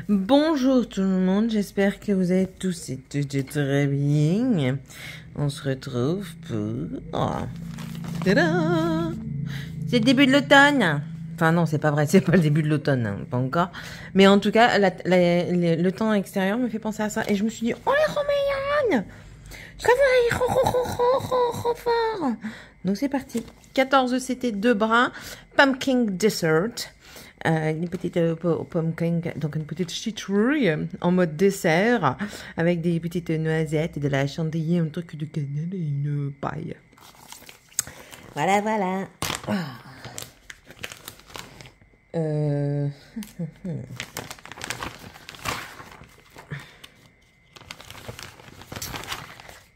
Bonjour tout le monde, j'espère que vous êtes tous et toutes très bien. On se retrouve pour... Tada! C'est le début de l'automne. Enfin non, c'est pas vrai, c'est pas le début de l'automne, hein, pas encore. Mais en tout cas, le temps extérieur me fait penser à ça. Et je me suis dit, oh les Roméliane, je réveille, fort. Donc c'est parti. 14 c'était 2 brins, pumpkin dessert. Une petite pumpkin, donc une petite citrouille en mode dessert avec des petites noisettes et de la chantilly, un truc de cannelle et une paille. Voilà, voilà.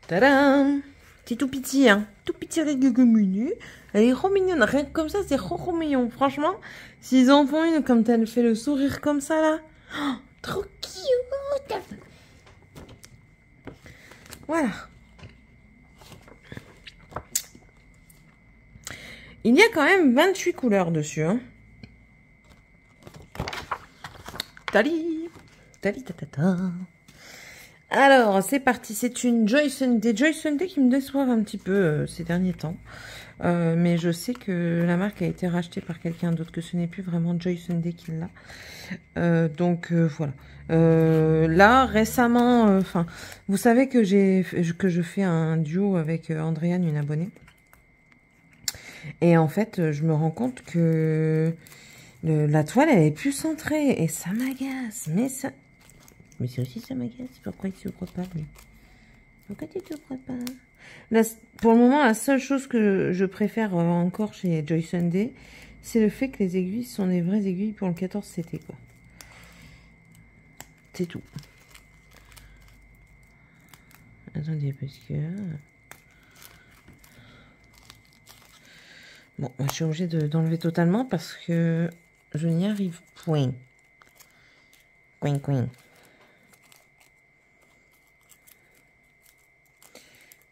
Tadam! C'est tout petit, hein. Tout petit avec menu. Elle est trop mignonne. Rien que comme ça, c'est trop mignon. Franchement, s'ils en font une comme elle fait le sourire comme ça, là. Oh, trop cute! Voilà. Il y a quand même 28 couleurs dessus, hein. Tali! Tali tatata. Alors, c'est parti. C'est une Joy Sunday. Joy Sunday qui me déçoivent un petit peu ces derniers temps. Mais je sais que la marque a été rachetée par quelqu'un d'autre, que ce n'est plus vraiment Joy Sunday qui l'a. Donc voilà. Là, récemment, vous savez que je fais un duo avec Andréane, une abonnée. Et en fait, je me rends compte que la toile, elle est plus centrée. Et ça m'agace. Mais c'est aussi ça m'agace. Pourquoi il se croit pas, lui? Pourquoi tu te crois pas? Là, pour le moment, la seule chose que je préfère encore chez Joy Sunday, c'est le fait que les aiguilles sont des vraies aiguilles pour le 14 CT, quoi. C'est tout. Attendez, parce que... Bon, je suis obligée d'enlever totalement parce que je n'y arrive point. Coin.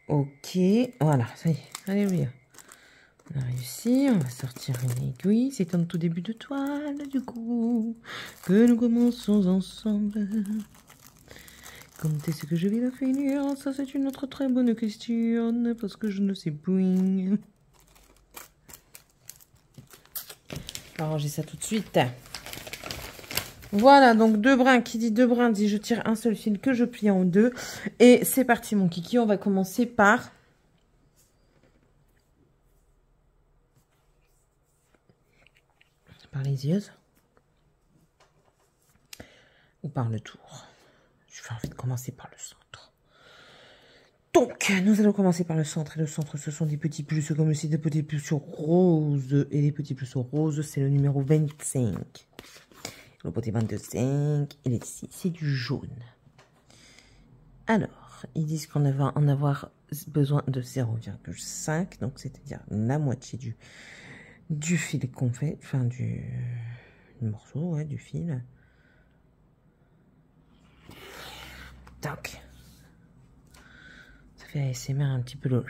Ok, voilà, ça y est, alléluia. On a réussi, on va sortir une aiguille. C'est un tout début de toile, du coup, que nous commençons ensemble. Quand est-ce que je vais la finir? Ça, c'est une autre très bonne question, parce que je ne sais point. Je vais arranger ça tout de suite. Voilà, donc 2 brins. Qui dit 2 brins dit je tire un seul fil que je plie en 2. Et c'est parti, mon kiki. On va commencer par... les yeux. Ou par le tour. Je vais envie de commencer par le centre. Donc, nous allons commencer par le centre. Et le centre, ce sont des petits plus, comme aussi des petits plus roses. Et les petits plus roses, c'est le numéro 25. Le petit 25, et ici, c'est du jaune. Alors, ils disent qu'on va en avoir besoin de 0,5. Donc, c'est-à-dire la moitié du fil qu'on fait. Enfin, du morceau, ouais, du fil. Donc, ça fait ASMR un petit peu le...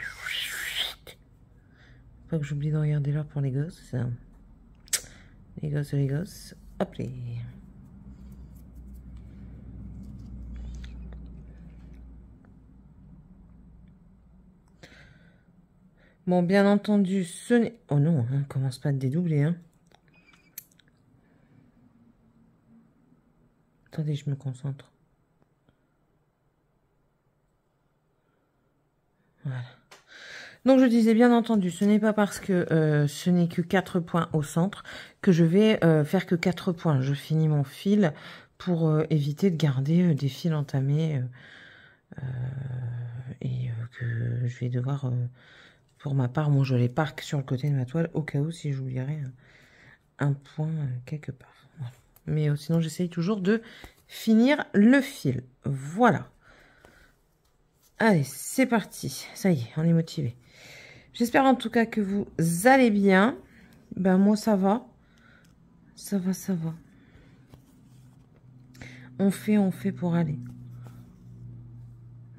Pas que j'oublie de regarder l'heure pour les gosses. Les gosses. Hop les... Bon, bien entendu, ce n'est... Oh non, hein, commence pas à te dédoubler, hein. Attendez, je me concentre. Voilà. Donc, je disais, bien entendu, ce n'est pas parce que ce n'est que 4 points au centre que je vais faire que 4 points. Je finis mon fil pour éviter de garder des fils entamés et que je vais devoir, pour ma part, je les parque sur le côté de ma toile au cas où si j'oublierais un point quelque part. Voilà. Mais sinon, j'essaye toujours de finir le fil. Voilà. Allez, c'est parti. Ça y est, on est motivé. J'espère en tout cas que vous allez bien. Ben moi, ça va. Ça va. On fait pour aller.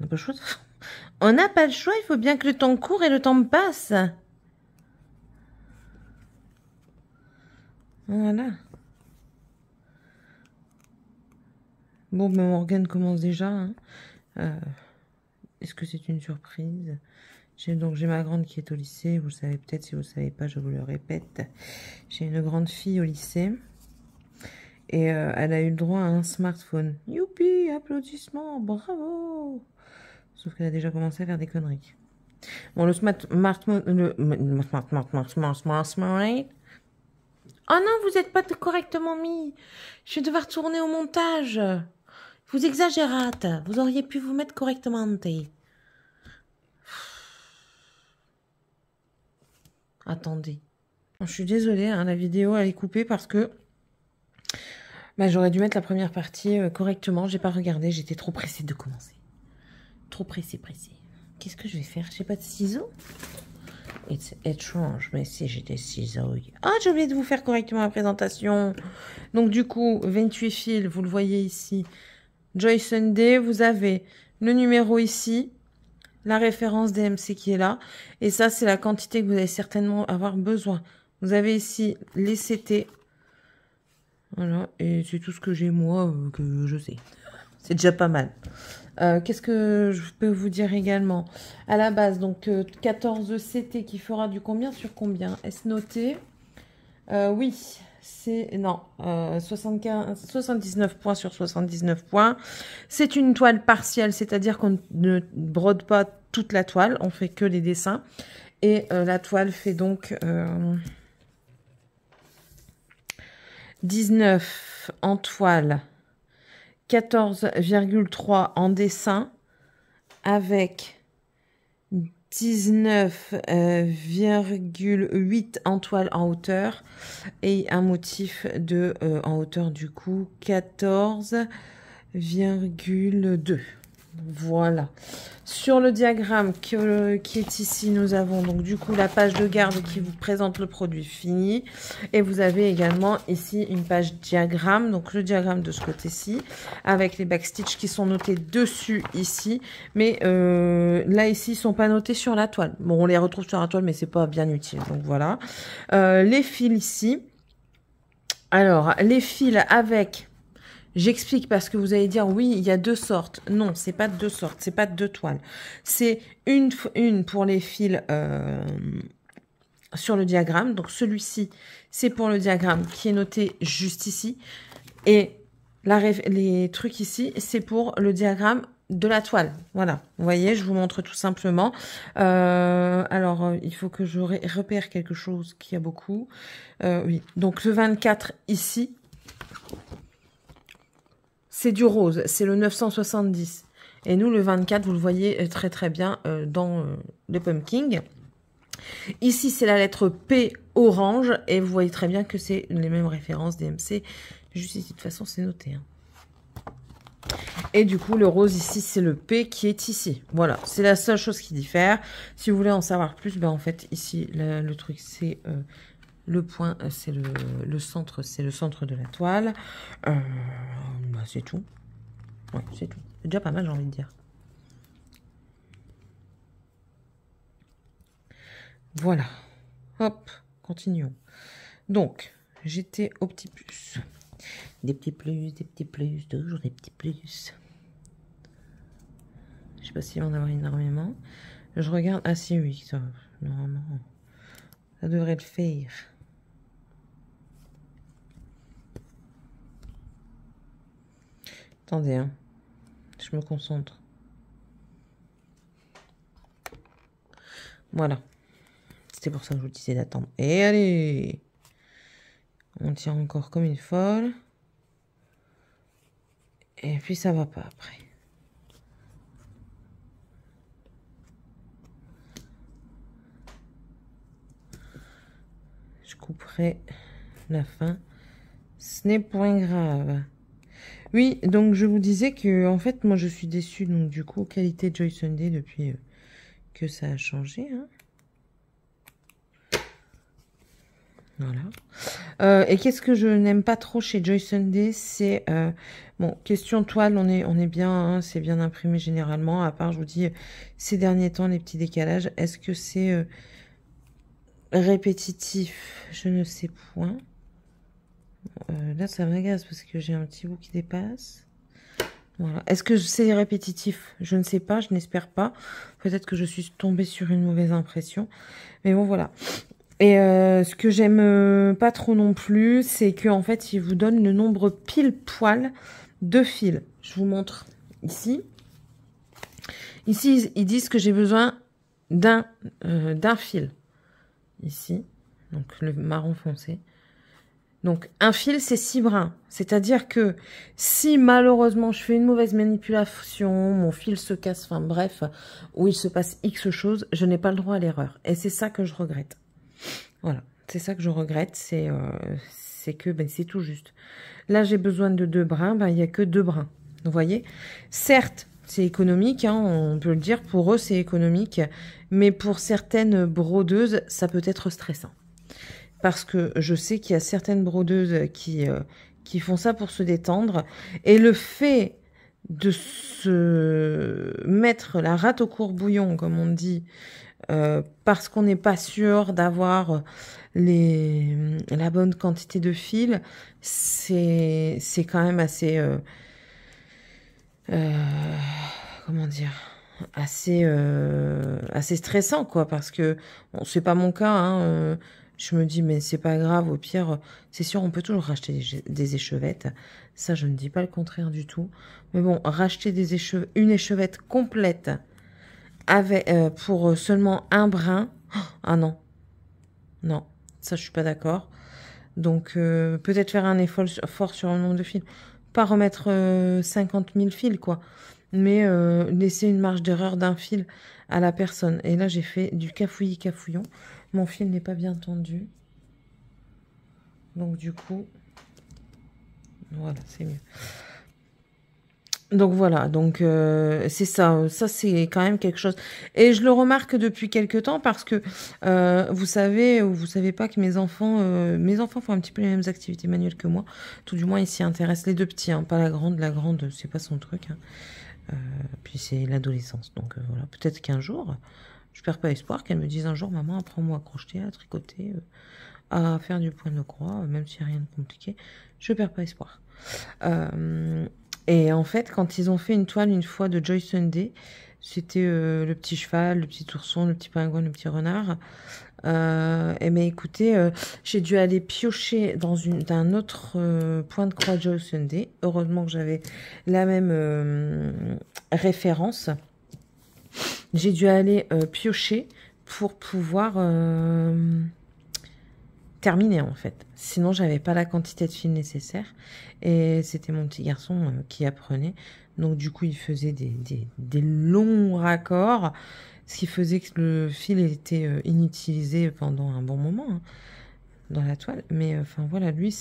On n'a pas le choix. On n'a pas le choix, il faut bien que le temps court et le temps passe. Voilà. Bon, ben Morgane commence déjà. Hein. Est-ce que c'est une surprise? J'ai ma grande qui est au lycée. Vous le savez peut-être, si vous ne le savez pas, je vous le répète. J'ai une grande fille au lycée. Et elle a eu le droit à un smartphone. Youpi, applaudissements, bravo! Sauf qu'elle a déjà commencé à faire des conneries. Bon, le smartphone... Oh non, vous n'êtes pas correctement mis. Je vais devoir tourner au montage. Vous exagérate. Vous auriez pu vous mettre correctement. Attendez. Je suis désolée, hein, la vidéo elle est coupée parce que j'aurais dû mettre la première partie correctement. J'ai pas regardé, j'étais trop pressée de commencer. Trop pressée. Qu'est-ce que je vais faire? J'ai pas de ciseaux. It's étrange, mais si j'ai des ciseaux. Ah, j'ai oublié de vous faire correctement la présentation. Donc du coup, 28 fils, vous le voyez ici. Joy Sunday, vous avez le numéro ici, la référence DMC qui est là. Et ça, c'est la quantité que vous allez certainement avoir besoin. Vous avez ici les CT. Voilà, et c'est tout ce que j'ai moi, que je sais. C'est déjà pas mal. Qu'est-ce que je peux vous dire également? À la base, donc 14 CT qui fera du combien sur combien? Est-ce noté? Oui, c'est... Non, 79 points sur 79 points. C'est une toile partielle, c'est-à-dire qu'on ne brode pas toute la toile, on fait que les dessins. Et la toile fait donc 19 en toile, 14,3 en dessin, avec 19,8 en toile en hauteur et un motif de en hauteur du coup 14,2. Voilà. Sur le diagramme qui est ici, nous avons donc du coup la page de garde qui vous présente le produit fini. Et vous avez également ici une page diagramme, donc le diagramme de ce côté-ci, avec les backstitch qui sont notés dessus ici. Mais là ici, ils sont pas notés sur la toile. Bon, on les retrouve sur la toile, mais c'est pas bien utile. Donc voilà. Les fils ici. Alors, les fils avec... J'explique parce que vous allez dire, oui, il y a deux sortes. Non, c'est pas deux sortes, c'est pas deux toiles. C'est une pour les fils sur le diagramme. Donc, celui-ci, c'est pour le diagramme qui est noté juste ici. Et les trucs ici, c'est pour le diagramme de la toile. Voilà, vous voyez, je vous montre tout simplement. Alors, il faut que je repère quelque chose qui a beaucoup. Oui, donc le 24 ici, c'est du rose, c'est le 970. Et nous, le 24, vous le voyez très très bien dans le pumpkin. Ici, c'est la lettre P orange. Et vous voyez très bien que c'est les mêmes références DMC. Juste ici, de toute façon, c'est noté. Hein. Et du coup, le rose ici, c'est le P qui est ici. Voilà, c'est la seule chose qui diffère. Si vous voulez en savoir plus, ben en fait, ici, le truc, c'est... le point, c'est le centre, c'est le centre de la toile. Bah, c'est tout. Ouais, c'est tout. C'est déjà pas mal, j'ai envie de dire. Voilà. Hop, continuons. Donc, j'étais au petit plus. Des petits plus, toujours des petits plus. Je sais pas s'il va en avoir énormément. Je regarde. Ah si, oui, ça, normalement, ça devrait le faire. Attendez, hein. Je me concentre. Voilà. C'était pour ça que je vous disais d'attendre. Et allez! On tire encore comme une folle. Et puis ça va pas après. Je couperai la fin. Ce n'est point grave. Oui, donc je vous disais que en fait, moi je suis déçue. Donc du coup, qualité Joy Sunday depuis que ça a changé. Hein. Voilà. Et qu'est-ce que je n'aime pas trop chez Joy Sunday, c'est bon, question toile, on est bien, hein, c'est bien imprimé généralement. À part, je vous dis, ces derniers temps, les petits décalages. Est-ce que c'est répétitif? Je ne sais point. Là, ça m'agace parce que j'ai un petit bout qui dépasse. Voilà. Est-ce que c'est répétitif? Je ne sais pas, je n'espère pas. Peut-être que je suis tombée sur une mauvaise impression. Mais bon, voilà. Et ce que j'aime pas trop non plus, c'est qu'en fait, il vous donne le nombre pile poil de fils. Je vous montre ici. Ici, ils disent que j'ai besoin d'un fil. Ici, donc le marron foncé. Donc, un fil, c'est 6 brins. C'est-à-dire que si malheureusement je fais une mauvaise manipulation, mon fil se casse, enfin bref, ou il se passe X chose, je n'ai pas le droit à l'erreur. Et c'est ça que je regrette. Voilà, c'est ça que je regrette, c'est que ben, c'est tout juste. Là, j'ai besoin de 2 brins, ben, il n'y a que 2 brins. Vous voyez? Certes, c'est économique, hein, on peut le dire, pour eux, c'est économique. Mais pour certaines brodeuses, ça peut être stressant. Parce que je sais qu'il y a certaines brodeuses qui font ça pour se détendre. Et le fait de se mettre la rate au courbouillon, comme on dit, parce qu'on n'est pas sûr d'avoir la bonne quantité de fil, c'est quand même assez... comment dire, assez stressant, quoi, parce que bon, c'est pas mon cas, hein, je me dis, mais c'est pas grave, au pire, c'est sûr, on peut toujours racheter des échevettes. Ça, je ne dis pas le contraire du tout. Mais bon, racheter une échevette complète avec, pour seulement un brin, ah non, non, ça, je suis pas d'accord. Donc, peut-être faire un effort fort sur le nombre de fils. Pas remettre 50 000 fils, quoi. Mais laisser une marge d'erreur d'un fil à la personne. Et là, j'ai fait du cafouillis-cafouillon. Mon fil n'est pas bien tendu. Donc, du coup, voilà, c'est mieux. Donc, voilà. Donc, c'est ça. Ça, c'est quand même quelque chose. Et je le remarque depuis quelques temps parce que vous savez ou vous savez pas que mes enfants font un petit peu les mêmes activités manuelles que moi. Tout du moins, ils s'y intéressent. Les deux petits, hein, pas la grande. La grande, c'est pas son truc. Hein. Puis c'est l'adolescence. Donc, voilà. Peut-être qu'un jour... Je perds pas espoir qu'elle me dise un jour, maman, apprends-moi à crocheter, à tricoter, à faire du point de croix, même s'il n'y a rien de compliqué. Je perds pas espoir. Et en fait, quand ils ont fait une toile une fois de Joy Sunday, c'était le petit cheval, le petit ourson, le petit pingouin, le petit renard. Et bien écoutez, j'ai dû aller piocher dans d'un autre point de croix Joy Sunday. Heureusement que j'avais la même référence. J'ai dû aller piocher pour pouvoir terminer, en fait. Sinon, j'avais pas la quantité de fil nécessaire. Et c'était mon petit garçon qui apprenait. Donc, du coup, il faisait des longs raccords, ce qui faisait que le fil était inutilisé pendant un bon moment hein, dans la toile. Mais, enfin, voilà, lui,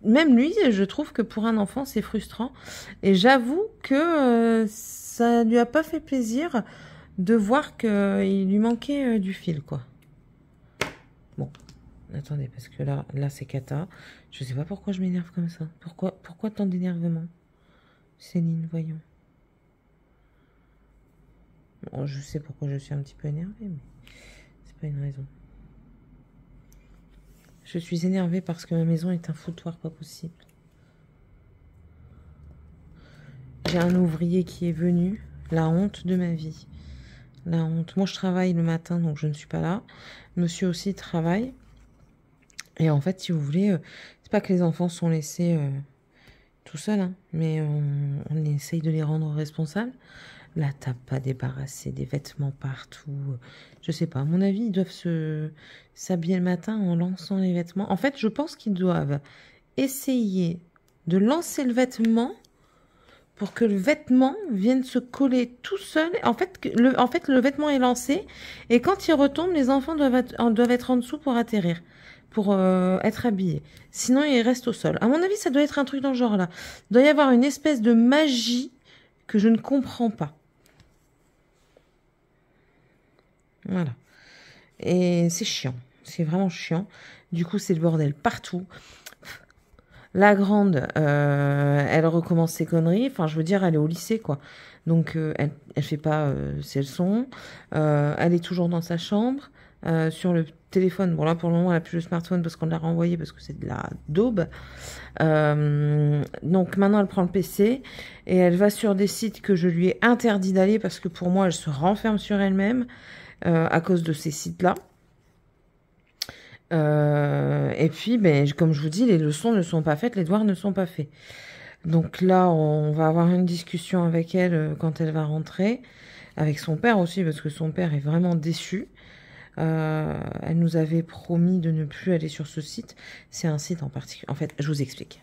même lui, je trouve que pour un enfant, c'est frustrant. Et j'avoue que ça lui a pas fait plaisir de voir qu'il lui manquait du fil, quoi. Bon, attendez, parce que là c'est cata. Je sais pas pourquoi je m'énerve comme ça. Pourquoi tant d'énervement? Céline, voyons. Bon, je sais pourquoi je suis un petit peu énervée, mais c'est pas une raison. Je suis énervée parce que ma maison est un foutoir pas possible. J'ai un ouvrier qui est venu. La honte de ma vie. La honte. Moi, je travaille le matin, donc je ne suis pas là. Monsieur aussi travaille. Et en fait, si vous voulez, c'est pas que les enfants sont laissés tout seuls, hein, mais on essaye de les rendre responsables. Là, t'as pas débarrassé des vêtements partout. Je sais pas. À mon avis, ils doivent s'habiller le matin en lançant les vêtements. En fait, je pense qu'ils doivent essayer de lancer le vêtement pour que le vêtement vienne se coller tout seul. En fait, le vêtement est lancé et quand il retombe, les enfants doivent être en dessous pour atterrir, pour être habillés. Sinon, ils restent au sol. À mon avis, ça doit être un truc dans ce genre-là. Il doit y avoir une espèce de magie que je ne comprends pas. Voilà. Et c'est chiant. C'est vraiment chiant. Du coup, c'est le bordel partout. La grande, elle recommence ses conneries. Enfin, je veux dire, elle est au lycée, quoi. Donc, elle fait pas ses leçons. Elle est toujours dans sa chambre. sur le téléphone. Bon là pour le moment elle n'a plus le smartphone parce qu'on l'a renvoyé parce que c'est de la daube. Donc maintenant elle prend le PC et elle va sur des sites que je lui ai interdit d'aller parce que pour moi elle se renferme sur elle-même à cause de ces sites-là. Et puis ben, comme je vous dis, les leçons ne sont pas faites, les devoirs ne sont pas faits. Donc là on va avoir une discussion avec elle quand elle va rentrer, avec son père aussi parce que son père est vraiment déçu. Elle nous avait promis de ne plus aller sur ce site. C'est un site en particulier. En fait, je vous explique.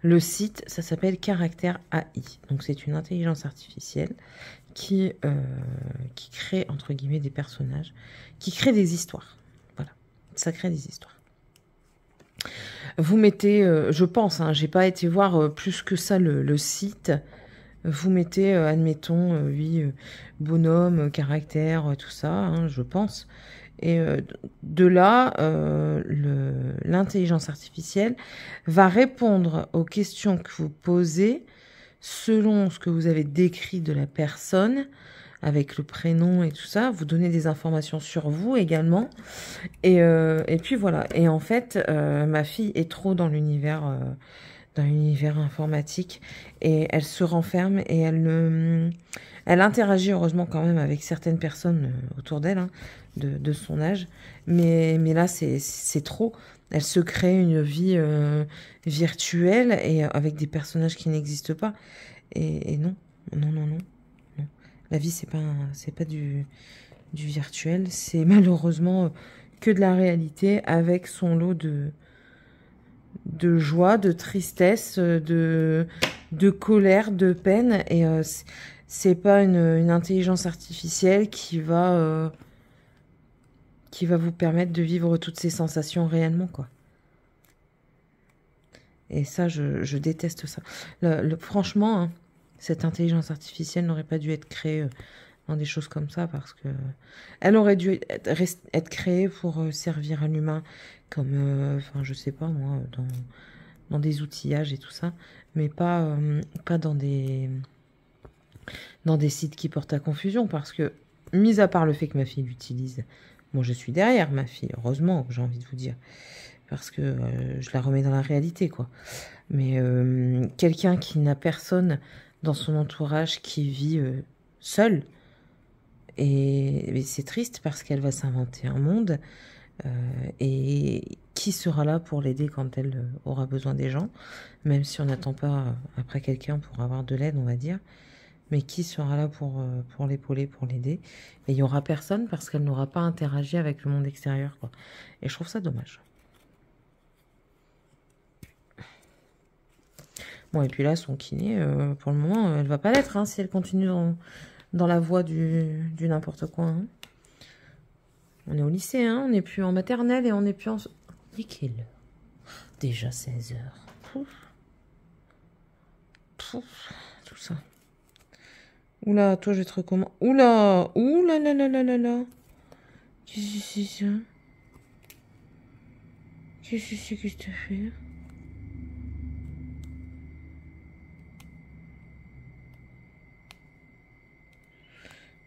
Le site, ça s'appelle Caractère AI. Donc, c'est une intelligence artificielle qui crée, entre guillemets, des personnages, qui crée des histoires. Voilà, ça crée des histoires. Vous mettez, je pense, hein, j'ai pas été voir plus que ça le site. Vous mettez, admettons, oui, bonhomme, caractère, tout ça, hein, je pense. Et de là, l'intelligence artificielle va répondre aux questions que vous posez selon ce que vous avez décrit de la personne, avec le prénom et tout ça. Vous donnez des informations sur vous également. Et puis voilà. Et en fait, ma fille est trop dans l'univers informatique et elle se renferme et elle interagit heureusement quand même avec certaines personnes autour d'elle, hein, de son âge, mais là c'est trop. Elle se crée une vie virtuelle et avec des personnages qui n'existent pas et non. La vie c'est pas du virtuel, c'est malheureusement que de la réalité avec son lot de joie, de tristesse, de colère, de peine. Et c'est pas une intelligence artificielle qui va vous permettre de vivre toutes ces sensations réellement, quoi. Et ça, je déteste ça. Franchement, hein, cette intelligence artificielle n'aurait pas dû être créée dans des choses comme ça parce que elle aurait dû être créée pour servir à l'humain comme, enfin, je sais pas moi, dans des outillages et tout ça, mais pas dans des sites qui portent à confusion parce que, mis à part le fait que ma fille l'utilise, moi je suis derrière ma fille, heureusement, j'ai envie de vous dire, parce que je la remets dans la réalité, quoi. Mais quelqu'un qui n'a personne dans son entourage qui vit seul, et c'est triste parce qu'elle va s'inventer un monde et qui sera là pour l'aider quand elle aura besoin des gens, même si on n'attend pas après quelqu'un pour avoir de l'aide, on va dire, mais qui sera là pour l'épauler, pour l'aider. Et il n'y aura personne parce qu'elle n'aura pas interagi avec le monde extérieur, quoi. Et je trouve ça dommage. Bon, et puis là, son kiné, pour le moment, elle va pas l'être, hein, si elle continue dans la voie du n'importe quoi. Hein. On est au lycée, hein, on n'est plus en maternelle et on n'est plus en... Il est quelle heure? Déjà 16 heures. Pouf. Pouf. Tout ça. Oula, toi je vais te recommander. Oula. Oula là là là là là. Qu'est-ce que c'est ça? Qu'est-ce que c'est que je te fais?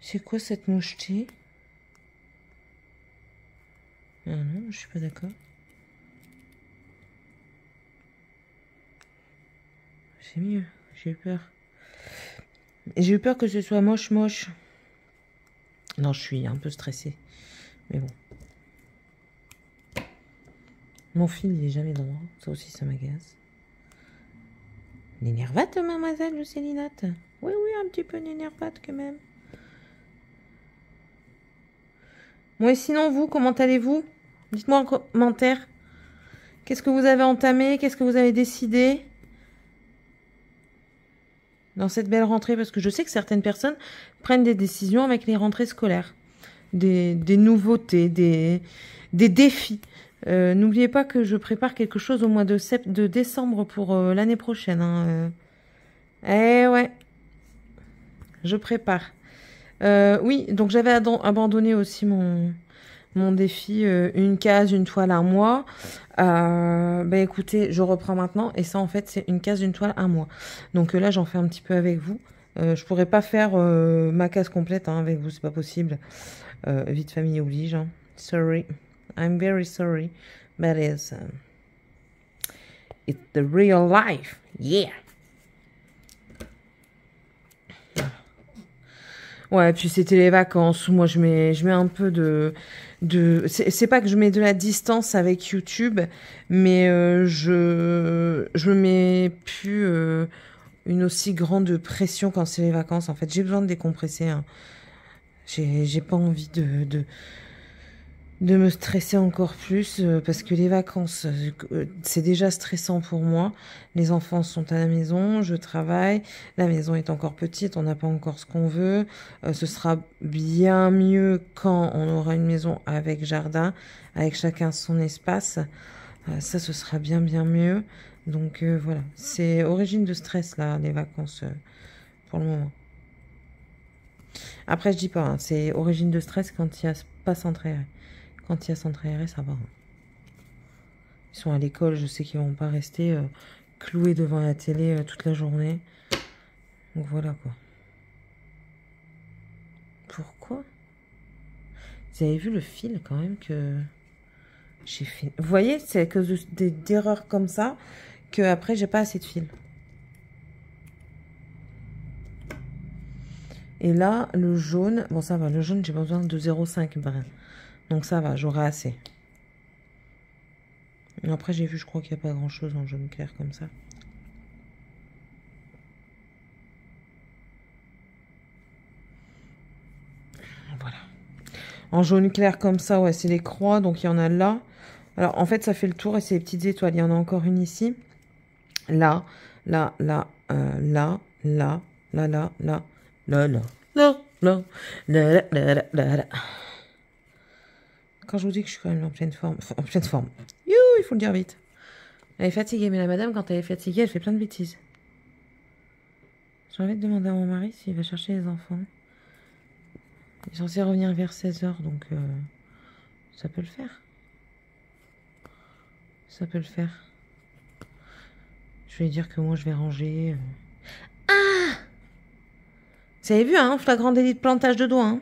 C'est quoi cette mocheté? Ah non, je suis pas d'accord. C'est mieux, j'ai eu peur. J'ai eu peur que ce soit moche. Non, je suis un peu stressée. Mais bon. Mon fil, il est jamais droit. Ça aussi, ça m'agace. Nénervate, mademoiselle Célinate? Oui, un petit peu nénervate quand même. Bon, et sinon, vous, comment allez-vous? Dites-moi en commentaire. Qu'est-ce que vous avez entamé? Qu'est-ce que vous avez décidé dans cette belle rentrée? Parce que je sais que certaines personnes prennent des décisions avec les rentrées scolaires. Des nouveautés, des défis. N'oubliez pas que je prépare quelque chose au mois de décembre pour l'année prochaine. Hein. Eh ouais. Je prépare. Oui, donc j'avais abandonné aussi mon défi, une case, une toile, un mois. Bah écoutez, je reprends maintenant. Et ça, en fait, c'est une case, une toile, un mois. Donc là, j'en fais un petit peu avec vous. Je pourrais pas faire ma case complète hein, avec vous, c'est pas possible. Vie de famille oblige. Hein. Sorry. I'm very sorry. But it's the real life. Yeah. Ouais, puis c'était les vacances. Moi, je mets un peu c'est pas que je mets de la distance avec YouTube, mais je mets plus une aussi grande pression quand c'est les vacances. En fait, j'ai besoin de décompresser, hein. J'ai pas envie de me stresser encore plus parce que les vacances, c'est déjà stressant pour moi. Les enfants sont à la maison, je travaille, la maison est encore petite, on n'a pas encore ce qu'on veut. Ce sera bien mieux quand on aura une maison avec jardin, avec chacun son espace. Ça, ce sera bien mieux. Donc voilà, c'est origine de stress là, les vacances pour le moment. Après, je dis pas, hein, c'est origine de stress quand il y a pas centre aéré. Quand il y a centre aéré, ça va. Ils sont à l'école, je sais qu'ils vont pas rester cloués devant la télé toute la journée. Donc voilà quoi. Pourquoi? Vous avez vu le fil quand même que j'ai fait. Vous voyez, c'est à cause d'erreurs comme ça que après j'ai pas assez de fil. Et là, le jaune, bon ça va, le jaune j'ai besoin de 0,5 brins. Donc ça va, j'aurai assez. Après j'ai vu, je crois qu'il n'y a pas grand chose en jaune clair comme ça. Voilà. En jaune clair comme ça, ouais, c'est les croix, donc il y en a là. Alors en fait ça fait le tour et c'est les petites étoiles. Il y en a encore une ici. Là, là, là, là, là, là, là, là, là, là, là, là, là, là, là, là, là. Quand je vous dis que je suis quand même en pleine forme, you, il faut le dire vite. Elle est fatiguée, mais la madame, quand elle est fatiguée, elle fait plein de bêtises. J'ai envie de demander à mon mari s'il va chercher les enfants. Il est censé revenir vers 16h, donc ça peut le faire. Ça peut le faire. Je vais lui dire que moi, je vais ranger. Ah! Vous avez vu, hein, flagrant délit de plantage de doigts, hein.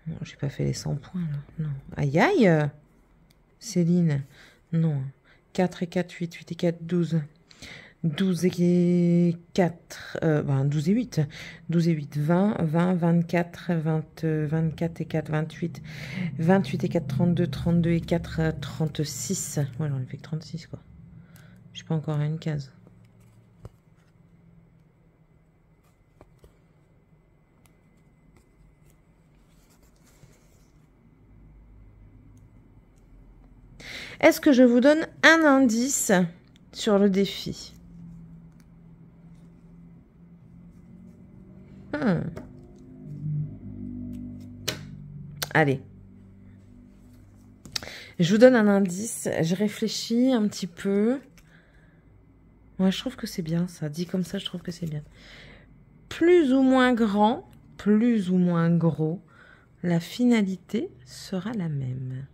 Non, j'ai pas fait les 100 points, là. Non. Aïe, aïe! Céline. Non. 4 et 4, 8. 8 et 4, 12. 12 et 4. 12 et 8. 12 et 8, 20. 20, 24, 24 et 4, 28. 28 et 4, 32. 32 et 4, 36. Ouais, j'en ai fait que 36, quoi. Je suis pas encore à une case. Est-ce que je vous donne un indice sur le défi? Allez. Je vous donne un indice. Je réfléchis un petit peu. Ouais, je trouve que c'est bien ça. Dit comme ça, je trouve que c'est bien. Plus ou moins grand, plus ou moins gros, la finalité sera la même.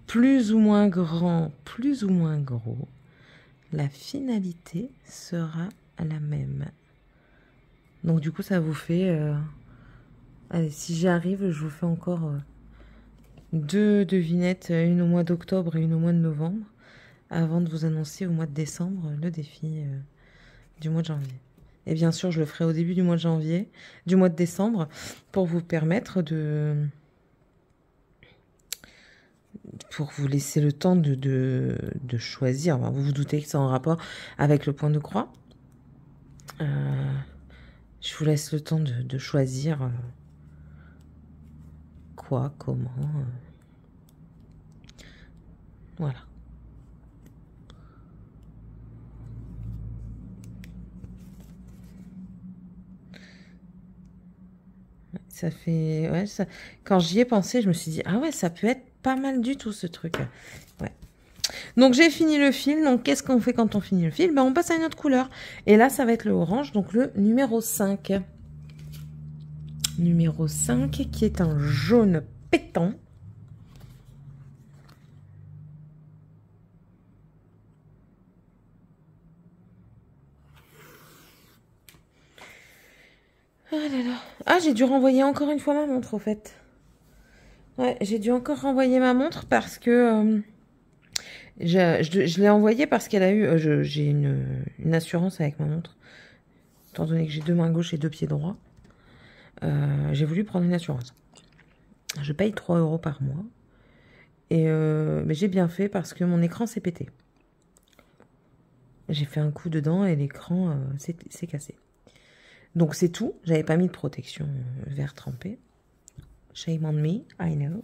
Plus ou moins grand, plus ou moins gros, la finalité sera la même. Donc du coup, ça vous fait... Allez, si j'y arrive, je vous fais encore 2 devinettes, une au mois d'octobre et une au mois de novembre, avant de vous annoncer au mois de décembre le défi du mois de janvier. Et bien sûr, je le ferai au début du mois de janvier, du mois de décembre, pour vous permettre pour vous laisser le temps de choisir. Enfin, vous vous doutez que c'est en rapport avec le point de croix. Je vous laisse le temps de choisir quoi, comment. Voilà. Ça fait... Ouais, ça... Quand j'y ai pensé, je me suis dit, ah ouais, ça peut être pas mal du tout, ce truc. Ouais. Donc, j'ai fini le fil. Donc, qu'est-ce qu'on fait quand on finit le fil? Ben, on passe à une autre couleur. Et là, ça va être le orange, donc le numéro 5. Numéro 5, qui est un jaune pétant. Ah là là. Ah, j'ai dû renvoyer encore une fois ma montre, au fait. Ouais, j'ai dû encore renvoyer ma montre parce que je l'ai envoyée parce qu'elle a eu... j'ai une assurance avec ma montre. Étant donné que j'ai 2 mains gauches et 2 pieds droits, j'ai voulu prendre une assurance. Je paye 3 € par mois. Et mais j'ai bien fait parce que mon écran s'est pété. J'ai fait un coup dedans et l'écran s'est cassé. Donc c'est tout. J'avais pas mis de protection verre trempé. Shame on me, I know.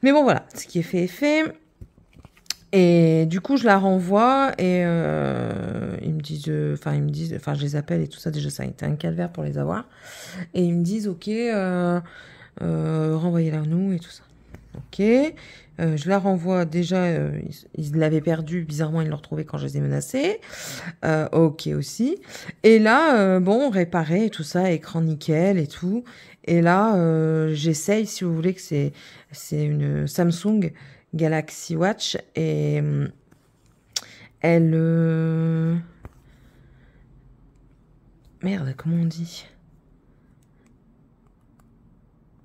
Mais bon voilà, ce qui est fait est fait. Et du coup je la renvoie et ils me disent, enfin je les appelle et tout ça. Déjà ça a été un calvaire pour les avoir. Et ils me disent ok, renvoyez-la à nous et tout ça. Ok, je la renvoie. Déjà, ils l'avaient perdue. Bizarrement, ils l'ont retrouvée quand je les ai menacés. Ok aussi. Et là, bon, réparé et tout ça, écran nickel et tout. Et là, j'essaye, si vous voulez, que c'est une Samsung Galaxy Watch. Et elle... Merde, comment on dit ?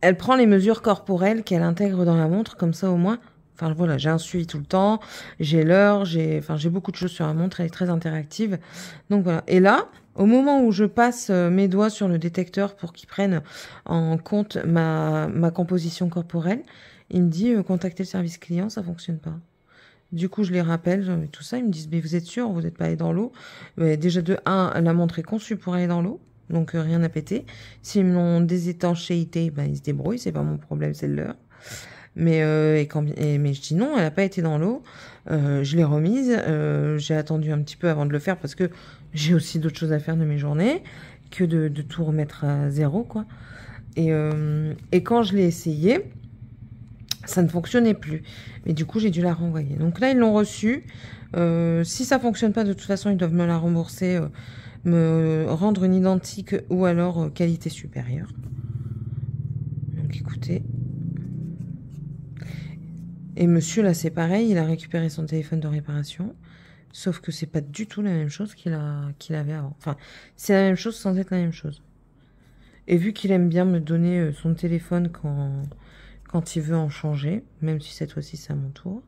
Elle prend les mesures corporelles qu'elle intègre dans la montre, comme ça au moins. Enfin voilà, j'ai un suivi tout le temps, j'ai l'heure, j'ai beaucoup de choses sur la montre, elle est très interactive. Donc voilà. Et là, au moment où je passe mes doigts sur le détecteur pour qu'il prenne en compte ma composition corporelle, il me dit contactez le service client, ça fonctionne pas. Du coup, je les rappelle, tout ça, ils me disent mais vous êtes sûr, vous n'êtes pas allé dans l'eau? Déjà de 1, la montre est conçue pour aller dans l'eau. Donc rien à péter. S'ils me l'ont désétanchéité, ben, ils se débrouillent, c'est pas mon problème, c'est le leur. Mais, mais je dis non, elle n'a pas été dans l'eau. Je l'ai remise. J'ai attendu un petit peu avant de le faire parce que j'ai aussi d'autres choses à faire de mes journées que de tout remettre à zéro, quoi. Et quand je l'ai essayé, ça ne fonctionnait plus. Mais du coup, j'ai dû la renvoyer. Donc là, ils l'ont reçue. Si ça fonctionne pas, de toute façon, ils doivent me la rembourser. Me rendre une identique ou alors qualité supérieure. Donc écoutez. Et monsieur là c'est pareil, il a récupéré son téléphone de réparation. Sauf que c'est pas du tout la même chose qu'il avait avant. Enfin, c'est la même chose sans être la même chose. Et vu qu'il aime bien me donner son téléphone quand il veut en changer, même si cette fois-ci c'est à mon tour,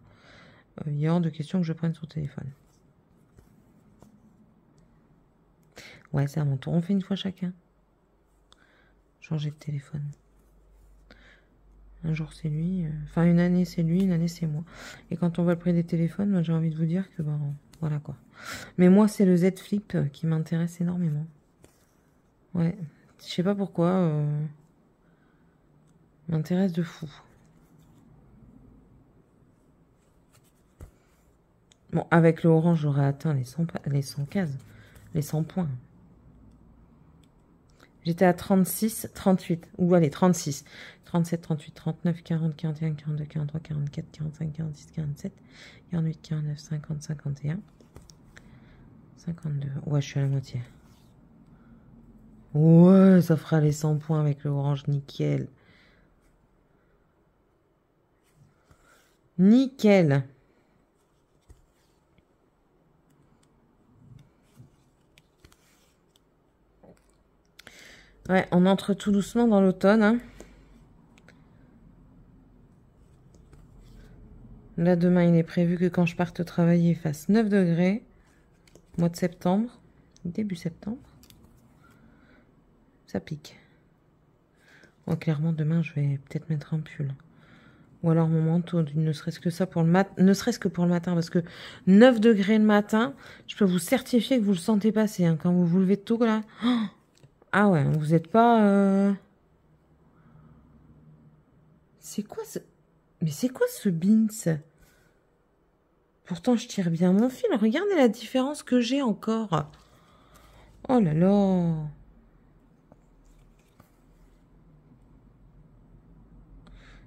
il est hors de question que je prenne son téléphone. Ouais, c'est à mon tour. On fait une fois chacun. Changer de téléphone. Un jour c'est lui, enfin une année c'est lui, une année c'est moi. Et quand on voit le prix des téléphones, moi j'ai envie de vous dire que ben voilà quoi. Mais moi c'est le Z Flip qui m'intéresse énormément. Ouais, je sais pas pourquoi, m'intéresse de fou. Bon, avec le orange j'aurais atteint les 100 cases, les 100 points. J'étais à 36, 38, ou allez, 36, 37, 38, 39, 40, 41, 42, 43, 44, 45, 46, 47, 48, 49, 50, 51, 52. Ouais, je suis à la moitié. Ouais, ça fera les 100 points avec le orange, nickel. Nickel. Ouais, on entre tout doucement dans l'automne. Hein. Là, demain, il est prévu que quand je parte travailler, il fasse 9 degrés. Mois de septembre. Début septembre. Ça pique. Bon, clairement, demain, je vais peut-être mettre un pull. Ou alors mon manteau, ne serait-ce que ça pour le matin. Ne serait-ce que pour le matin, parce que 9 degrés le matin, je peux vous certifier que vous le sentez passer. Hein, quand vous vous levez tôt, là... Oh, ah ouais, vous n'êtes pas... C'est quoi ce... Mais c'est quoi ce beans? Pourtant, je tire bien mon fil. Regardez la différence que j'ai encore. Oh là là.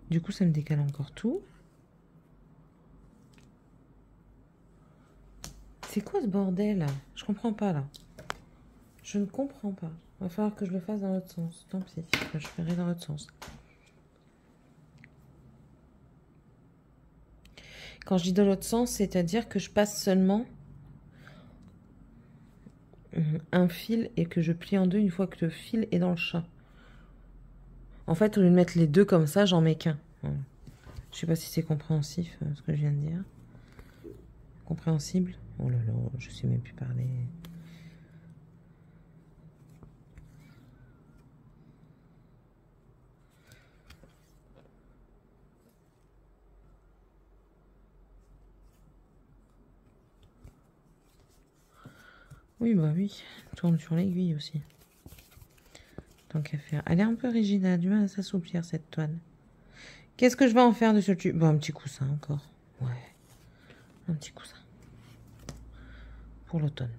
Du coup, ça me décale encore tout. C'est quoi ce bordel? Je comprends pas, là. Je ne comprends pas. Il va falloir que je le fasse dans l'autre sens. Tant pis, je ferai dans l'autre sens. Quand je dis dans l'autre sens, c'est-à-dire que je passe seulement un fil et que je plie en deux une fois que le fil est dans le chat. En fait, au lieu de mettre les deux comme ça, j'en mets qu'un. Voilà. Je sais pas si c'est compréhensif ce que je viens de dire. Compréhensible? Oh là là, je sais même plus parler. Oui, bah oui, tourne sur l'aiguille aussi. Tant qu'à faire. Elle est un peu rigide, elle a du mal à s'assouplir cette toile. Qu'est-ce que je vais en faire de ce tube? Bon, un petit coussin encore. Ouais, un petit coussin. Pour l'automne.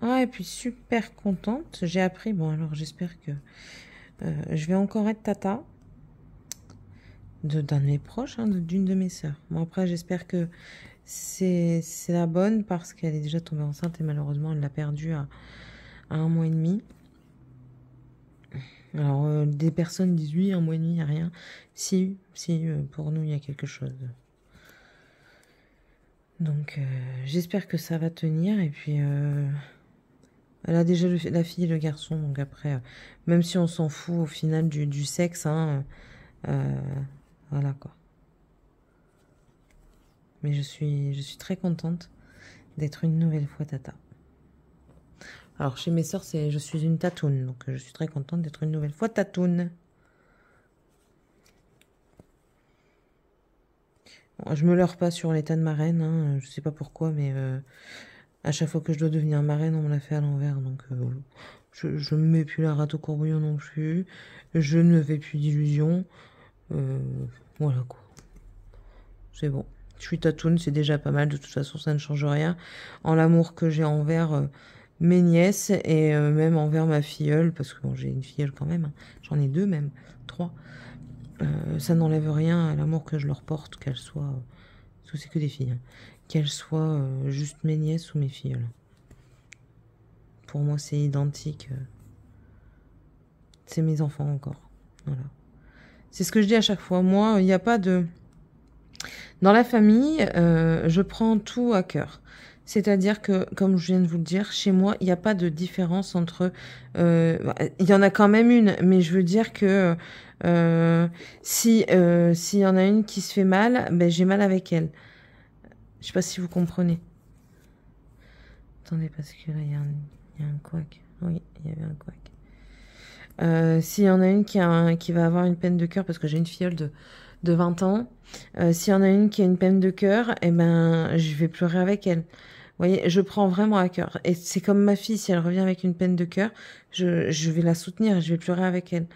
Ah, et puis super contente. J'ai appris, bon alors j'espère que je vais encore être tata d'un de mes proches, hein, d'une de mes sœurs. Bon après j'espère que c'est la bonne parce qu'elle est déjà tombée enceinte et malheureusement elle l'a perdue à 1 mois et demi. Alors des personnes disent oui, 1 mois et demi, il n'y a rien. Si, pour nous il y a quelque chose. Donc j'espère que ça va tenir et puis elle a déjà la fille et le garçon, donc après, même si on s'en fout au final du sexe, hein, voilà quoi. Mais je suis très contente d'être une nouvelle fois tata. Alors chez mes sœurs, je suis une tatoune, donc je suis très contente d'être une nouvelle fois tatoune. Bon, je me leurre pas sur l'état de marraine, hein, je sais pas pourquoi, mais à chaque fois que je dois devenir marraine, on me l'a fait à l'envers, donc je ne me mets plus la rate au courbouillon non plus, je ne me fais plus d'illusions, voilà quoi. C'est bon. Je suis tatoune, c'est déjà pas mal. De toute façon, ça ne change rien en l'amour que j'ai envers mes nièces et même envers ma filleule, parce que bon, j'ai une filleule quand même. Hein. J'en ai 2 même, 3. Ça n'enlève rien à l'amour que je leur porte, qu'elles soient... parce que c'est que des filles. Hein, qu'elles soient juste mes nièces ou mes filleules. Pour moi, c'est identique. C'est mes enfants encore. Voilà. C'est ce que je dis à chaque fois. Moi, il n'y a pas de... Dans la famille, je prends tout à cœur. C'est-à-dire que, comme je viens de vous le dire, chez moi, il n'y a pas de différence entre... il y en a quand même une, mais je veux dire que s'il y en a une qui se fait mal, ben, j'ai mal avec elle. Je sais pas si vous comprenez. Attendez, parce que là, il y a un couac. Oui, il y avait un couac. S'il y en a une qui va avoir une peine de cœur, parce que j'ai une filleule de 20 ans, s'il y en a une qui a une peine de cœur, eh ben, je vais pleurer avec elle. Vous voyez, je prends vraiment à cœur. Et c'est comme ma fille, si elle revient avec une peine de cœur, je vais la soutenir et je vais pleurer avec elle.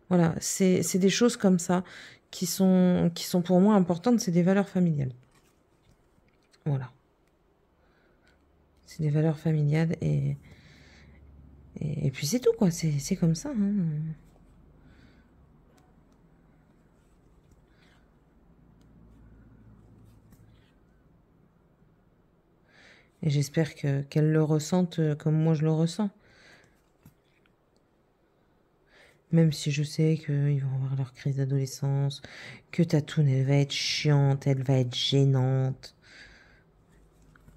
Voilà, c'est des choses comme ça qui sont pour moi importantes, c'est des valeurs familiales. Voilà. C'est des valeurs familiales et puis c'est tout, quoi. C'est comme ça, hein. Et j'espère qu'elles le ressentent comme moi je le ressens. Même si je sais qu'ils vont avoir leur crise d'adolescence, que Tatoune, elle va être chiante, elle va être gênante.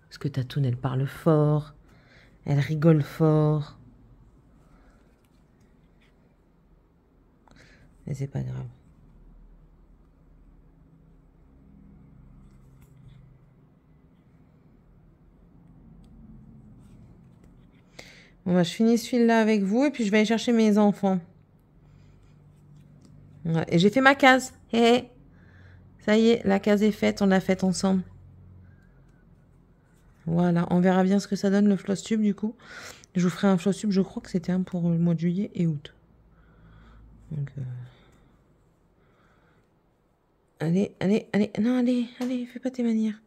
Parce que Tatoune, elle parle fort, elle rigole fort. Mais c'est pas grave. Bon, bah, je finis ce fil-là avec vous et puis je vais aller chercher mes enfants. Ouais, et j'ai fait ma case. Hé, ça y est, la case est faite, on l'a faite ensemble. Voilà, on verra bien ce que ça donne le floss tube du coup. Je vous ferai un floss tube, je crois que c'était un pour le mois de juillet et août. Donc, allez, non, allez, fais pas tes manières.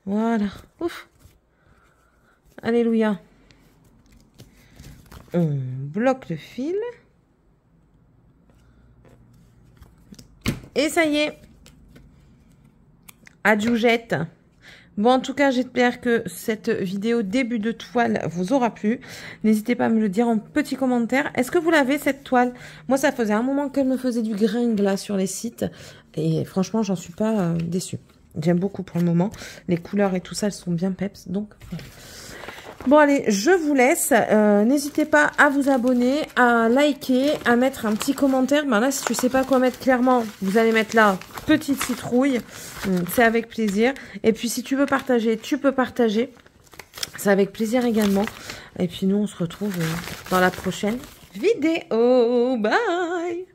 Voilà, ouf. Alléluia. On bloque le fil. Et ça y est. Adjoujette. Bon, en tout cas, j'espère que cette vidéo début de toile vous aura plu. N'hésitez pas à me le dire en petit commentaire. Est-ce que vous l'avez, cette toile? Moi, ça faisait un moment qu'elle me faisait du gringue, là, sur les sites. Et franchement, j'en suis pas déçue. J'aime beaucoup pour le moment. Les couleurs et tout ça, elles sont bien peps. Donc, voilà. Bon, allez, je vous laisse. N'hésitez pas à vous abonner, à liker, à mettre un petit commentaire. Ben là, si tu sais pas quoi mettre clairement, vous allez mettre là, petite citrouille. C'est avec plaisir. Et puis, si tu veux partager, tu peux partager. C'est avec plaisir également. Et puis, nous, on se retrouve dans la prochaine vidéo. Bye!